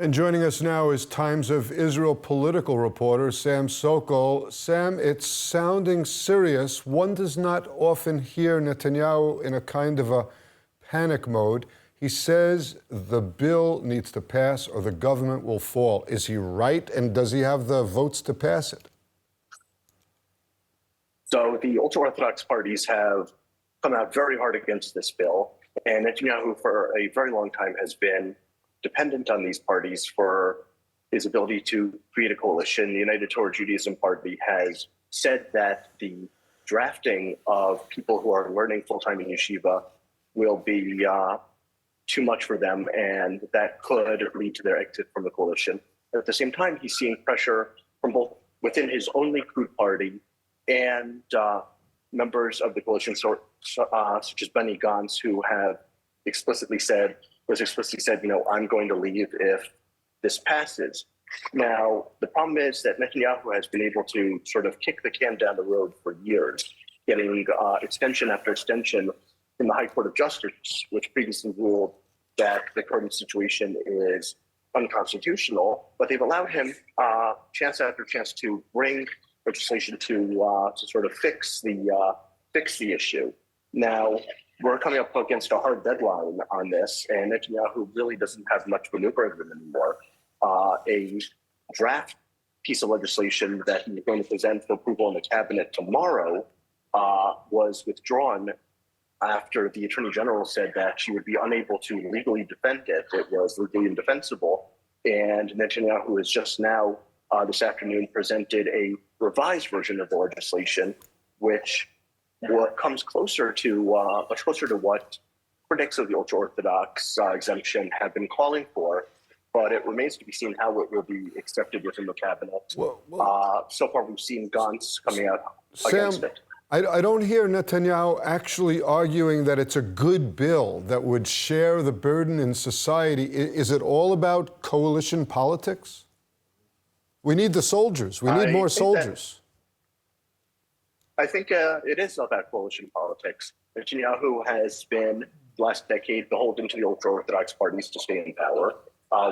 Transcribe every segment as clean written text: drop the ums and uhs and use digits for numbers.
And joining us now is Times of Israel political reporter Sam Sokol. Sam, it's sounding serious. One does not often hear Netanyahu in a kind of a panic mode. He says the bill needs to pass or the government will fall. Is he right, and does he have the votes to pass it? So the Ultra-Orthodox parties have come out very hard against this bill, and Netanyahu for a very long time has been dependent on these parties for his ability to create a coalition. The United Torah Judaism Party has said that the drafting of people who are learning full-time in yeshiva will be too much for them, and that could lead to their exit from the coalition. At the same time, he's seeing pressure from both within his own Likud party and members of the coalition, such as Benny Gantz, who have explicitly said, I'm going to leave if this passes. Now, the problem is that Netanyahu has been able to sort of kick the can down the road for years, getting extension after extension from the High Court of Justice, which previously ruled that the current situation is unconstitutional, but they've allowed him chance after chance to bring legislation to sort of fix the issue. Now, we're coming up against a hard deadline on this, and Netanyahu really doesn't have much maneuvering room anymore. A draft piece of legislation that he's going to present for approval in the cabinet tomorrow was withdrawn after the Attorney General said that she would be unable to legally defend it. It was legally indefensible, and Netanyahu has just now, this afternoon, presented a revised version of the legislation, which comes closer to much closer to what critics of the ultra-Orthodox exemption have been calling for, but it remains to be seen how it will be accepted within the cabinet. So far, we've seen Gantz coming out against it. I don't hear Netanyahu actually arguing that it's a good bill that would share the burden in society. Is it all about coalition politics? We need the soldiers. We need more soldiers. I think it is about coalition politics. Netanyahu has been, last decade, beholden to the ultra-Orthodox parties to stay in power.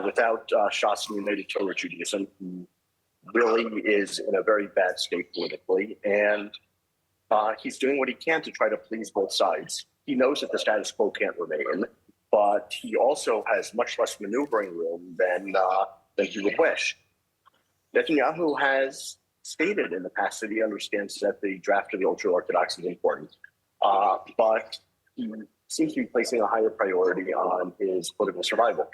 Without Shas and United Torah Judaism, he really is in a very bad state politically, and he's doing what he can to try to please both sides. He knows that the status quo can't remain, but he also has much less maneuvering room than he would wish. Netanyahu has stated in the past that he understands that the draft of the ultra-Orthodox is important, but he seems to be placing a higher priority on his political survival.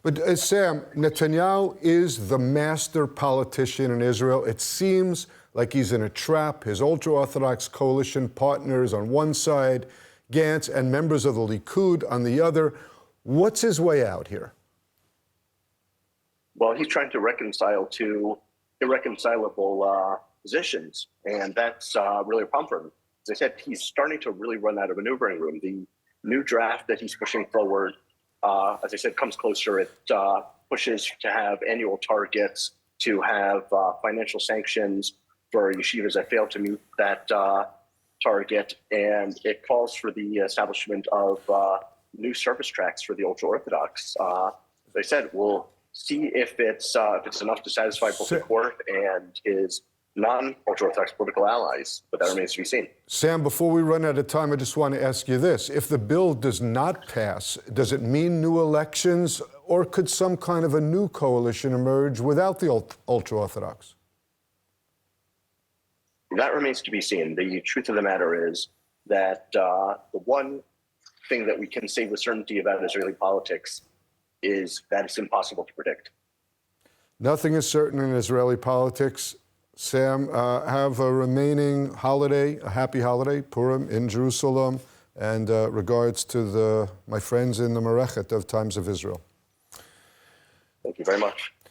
But Sam, Netanyahu is the master politician in Israel. It seems like he's in a trap. His ultra-Orthodox coalition partners on one side, Gantz and members of the Likud on the other. What's his way out here? Well, he's trying to reconcile two irreconcilable positions, and that's really a problem for him. As I said, he's starting to really run out of maneuvering room. The new draft that he's pushing forward, as I said, comes closer. It pushes to have annual targets, to have financial sanctions for yeshivas that fail to meet that target, and it calls for the establishment of new service tracks for the ultra-Orthodox. As I said, we'll see if it's enough to satisfy both the court and his non-ultra-Orthodox political allies, but that remains to be seen. Sam, before we run out of time, I just want to ask you this. If the bill does not pass, does it mean new elections, or could some kind of a new coalition emerge without the ultra-Orthodox? That remains to be seen. The truth of the matter is that the one thing that we can say with certainty about Israeli politics is that it's impossible to predict. Nothing is certain in Israeli politics. Sam, have a remaining holiday, a happy holiday, Purim, in Jerusalem, and regards to my friends in the Marechet of Times of Israel. Thank you very much.